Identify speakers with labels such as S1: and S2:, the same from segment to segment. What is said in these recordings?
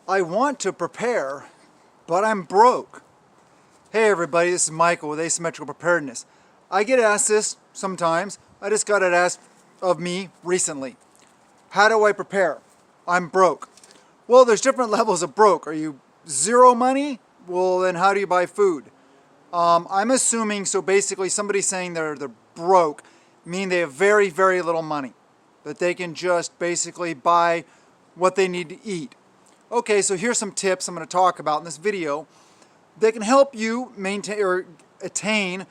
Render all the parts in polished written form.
S1: I want to prepare, but I'm broke. Hey everybody, this is Michael with Asymmetrical Preparedness. I get asked this sometimes. I just got it asked of me recently. How do I prepare? I'm broke. Well, there's different levels of broke. Are you zero money? Well, then how do you buy food? I'm assuming, so basically somebody saying they're broke, meaning they have very, very little money. That they can just basically buy what they need to eat. Okay, so here's some tips I'm going to talk about in this video that can help you maintain or attain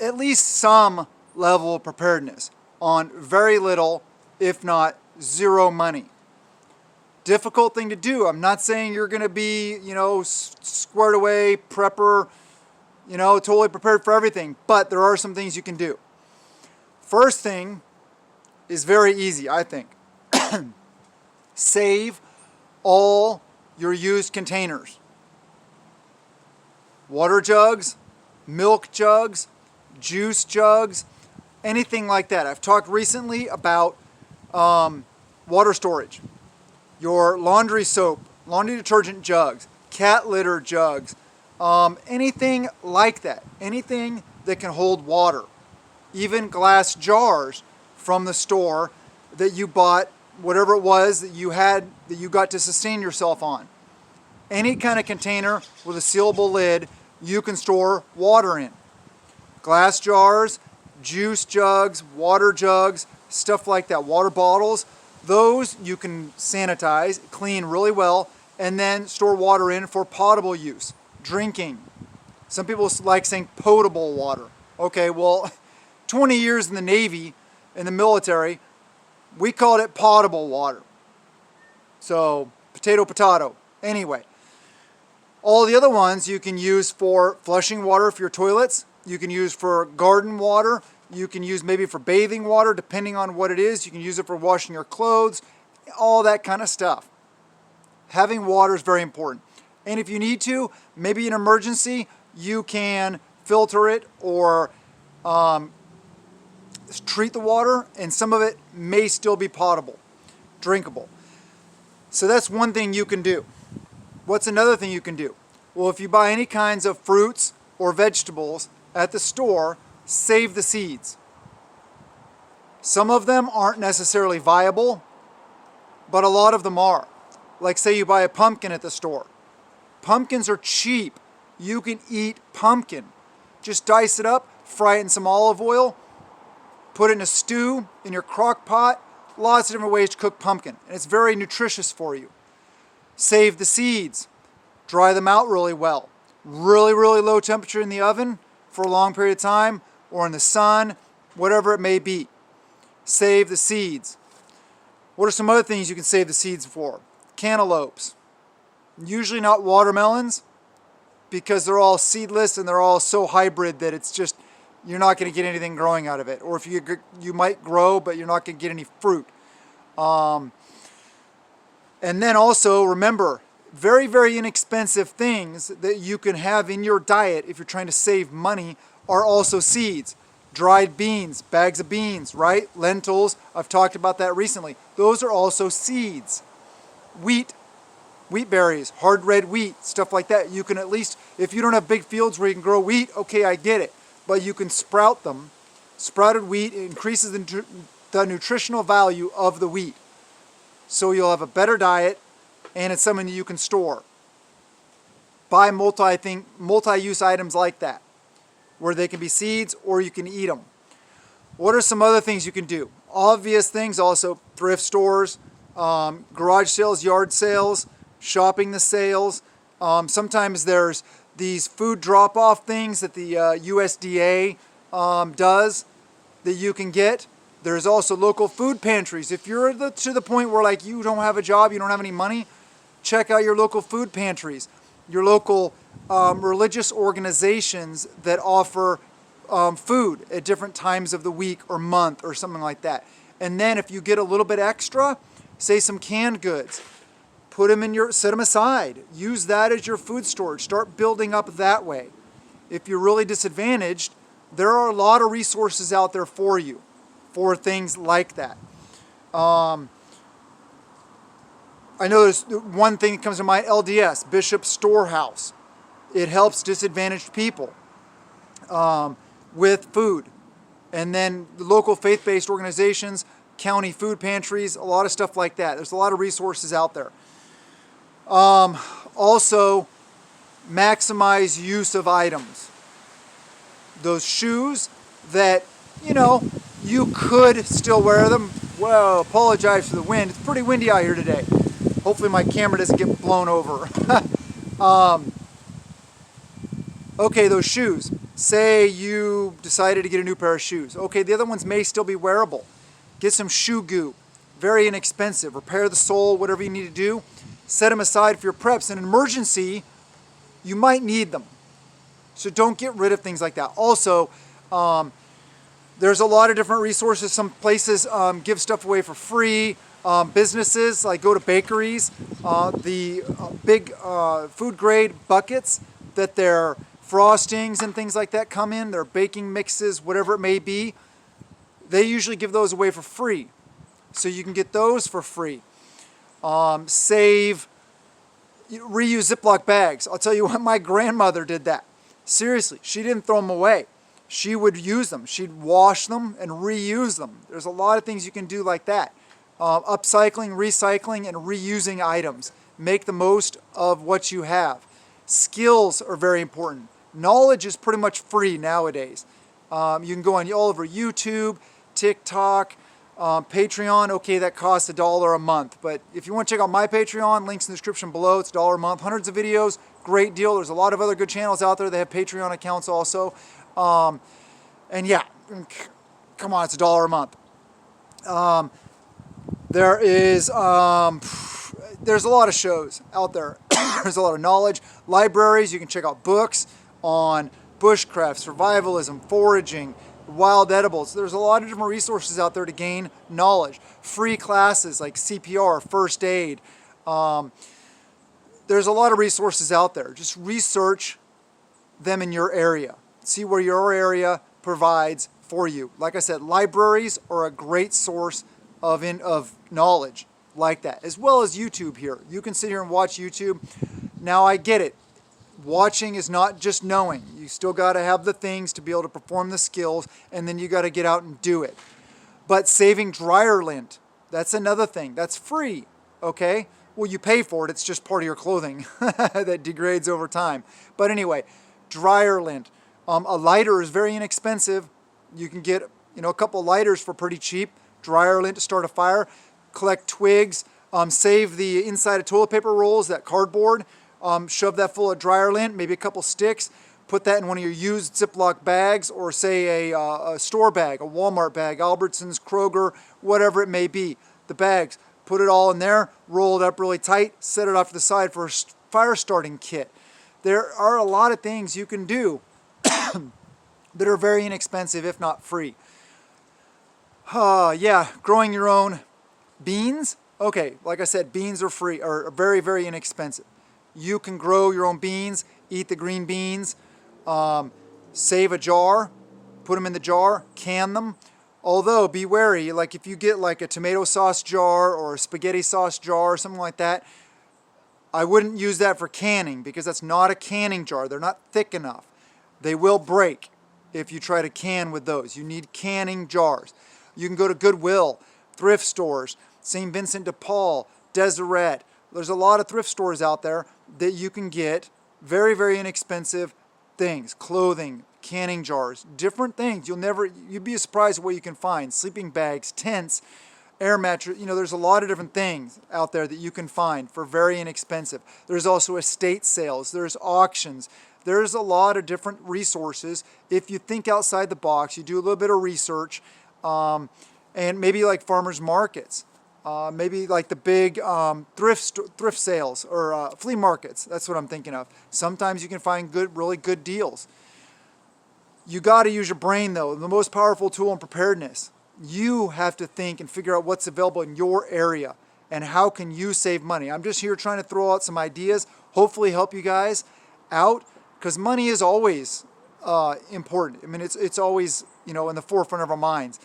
S1: at least some level of preparedness on very little, if not zero money. Difficult thing to do. I'm not saying you're going to be, squared away, prepper, totally prepared for everything, but there are some things you can do. First thing is very easy, I think. Save all your used containers. Water jugs, milk jugs, juice jugs, anything like that. I've talked recently about water storage. Your laundry soap, laundry detergent jugs, cat litter jugs, anything like that. Anything that can hold water. Even glass jars from the store that you bought, whatever it was that you had, that you got to sustain yourself on. Any kind of container with a sealable lid you can store water in. Glass jars, juice jugs, water jugs, stuff like that, water bottles, those you can sanitize, clean really well, and then store water in for potable use, drinking. Some people like saying potable water. Okay, well, 20 years in the Navy, in the military, we called it potable water. So, potato. Anyway, all the other ones you can use for flushing water for your toilets. You can use for garden water. You can use maybe for bathing water, depending on what it is. You can use it for washing your clothes, all that kind of stuff. Having water is very important. And if you need to, maybe in emergency, you can filter it or treat the water, and some of it may still be potable, drinkable. So that's one thing you can do. What's another thing you can do? Well, if you buy any kinds of fruits or vegetables at the store, save the seeds. Some of them aren't necessarily viable, but a lot of them are. Like say you buy a pumpkin at the store. Pumpkins are cheap. You can eat pumpkin. Just dice it up, fry it in some olive oil, put it in a stew, in your crock pot. Lots of different ways to cook pumpkin. And it's very nutritious for you. Save the seeds. Dry them out really well. Really, really low temperature in the oven for a long period of time, or in the sun, whatever it may be. Save the seeds. What are some other things you can save the seeds for? Cantaloupes. Usually not watermelons, because they're all seedless and they're all so hybrid that it's just, you're not going to get anything growing out of it. Or if you might grow, but you're not going to get any fruit. And then also, remember, very, very inexpensive things that you can have in your diet if you're trying to save money are also seeds. Dried beans, bags of beans, right? Lentils, I've talked about that recently. Those are also seeds. Wheat berries, hard red wheat, stuff like that. You can at least, if you don't have big fields where you can grow wheat, okay, I get it. But you can sprout them. Sprouted wheat increases the nutritional value of the wheat. So you'll have a better diet, and it's something that you can store. Buy multi-use items like that, where they can be seeds or you can eat them. What are some other things you can do? Obvious things also, thrift stores, garage sales, yard sales, shopping the sales. Sometimes there's these food drop-off things that the USDA does that you can get. There's also local food pantries. If you're to the point where like you don't have a job, you don't have any money, check out your local food pantries, your local religious organizations that offer food at different times of the week or month or something like that. And then if you get a little bit extra, say some canned goods, set them aside. Use that as your food storage. Start building up that way. If you're really disadvantaged, there are a lot of resources out there for you for things like that. I know there's one thing that comes to mind, LDS, Bishop's Storehouse. It helps disadvantaged people with food. And then the local faith-based organizations, county food pantries, a lot of stuff like that. There's a lot of resources out there. Also, maximize use of items. Those shoes that, you could still wear them. Whoa, apologize for the wind. It's pretty windy out here today. Hopefully my camera doesn't get blown over. Okay, those shoes. Say you decided to get a new pair of shoes. Okay, the other ones may still be wearable. Get some shoe goo. Very inexpensive. Repair the sole, whatever you need to do. Set them aside for your preps. In an emergency, you might need them. So don't get rid of things like that. Also, there's a lot of different resources. Some places give stuff away for free. Businesses, like go to bakeries, the big food grade buckets that their frostings and things like that come in, their baking mixes, whatever it may be, they usually give those away for free. So you can get those for free. Reuse Ziploc bags. I'll tell you what, my grandmother did that. Seriously, she didn't throw them away. She would use them. She'd wash them and reuse them. There's a lot of things you can do like that. Upcycling, recycling, and reusing items. Make the most of what you have. Skills are very important. Knowledge is pretty much free nowadays. You can go on all over YouTube, TikTok, Patreon. Okay, that costs $1 a month. But if you want to check out my Patreon, links in the description below. It's $1 a month. Hundreds of videos. Great deal. There's a lot of other good channels out there. They have Patreon accounts also. And yeah, come on, it's $1 a month. There's a lot of shows out there. There's a lot of knowledge. Libraries, you can check out books on bushcraft, survivalism, foraging, wild edibles. There's a lot of different resources out there to gain knowledge. Free classes like CPR, first aid. There's a lot of resources out there. Just research them in your area. See where your area provides for you. Like I said, libraries are a great source of knowledge like that, as well as YouTube here. You can sit here and watch YouTube. Now I get it. Watching is not just knowing. You still got to have the things to be able to perform the skills, and then you got to get out and do it. But saving dryer lint, that's another thing. That's free, okay? Well, you pay for it. It's just part of your clothing that degrades over time. But anyway, dryer lint. A lighter is very inexpensive. You can get, a couple lighters for pretty cheap. Dryer lint to start a fire. Collect twigs. Save the inside of toilet paper rolls, that cardboard. Shove that full of dryer lint, maybe a couple sticks. Put that in one of your used Ziploc bags, or say a store bag, a Walmart bag, Albertsons, Kroger, whatever it may be. The bags, put it all in there, roll it up really tight, set it off to the side for a fire starting kit. There are a lot of things you can do that are very inexpensive, if not free. Yeah, growing your own beans. Okay, like I said, beans are free, are very, very inexpensive. You can grow your own beans, eat the green beans, save a jar, put them in the jar, can them. Although, be wary, like if you get like a tomato sauce jar or a spaghetti sauce jar or something like that, I wouldn't use that for canning, because that's not a canning jar. They're not thick enough. They will break if you try to can with those. You need canning jars. You can go to Goodwill, thrift stores, St. Vincent de Paul, Deseret. There's a lot of thrift stores out there that you can get very, very inexpensive things. Clothing, canning jars, different things. You'd be surprised at what you can find. Sleeping bags, tents, air mattress. There's a lot of different things out there that you can find for very inexpensive. There's also estate sales. There's auctions. There's a lot of different resources. If you think outside the box, you do a little bit of research, and maybe like farmers markets, maybe like the big thrift sales or flea markets. That's what I'm thinking of. Sometimes you can find really good deals. You got to use your brain, though. The most powerful tool in preparedness. You have to think and figure out what's available in your area and how can you save money. I'm just here trying to throw out some ideas, hopefully help you guys out, because money is always important. I mean, it's always, in the forefront of our minds.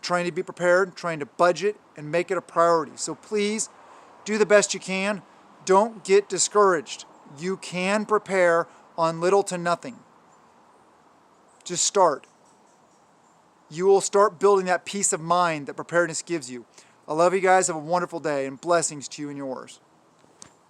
S1: Trying to be prepared, trying to budget and make it a priority. So please Do the best you can. Don't get discouraged. You can prepare on little to nothing. Just start. You will start building that peace of mind that preparedness gives you. I love you guys. Have a wonderful day, and blessings to you and yours.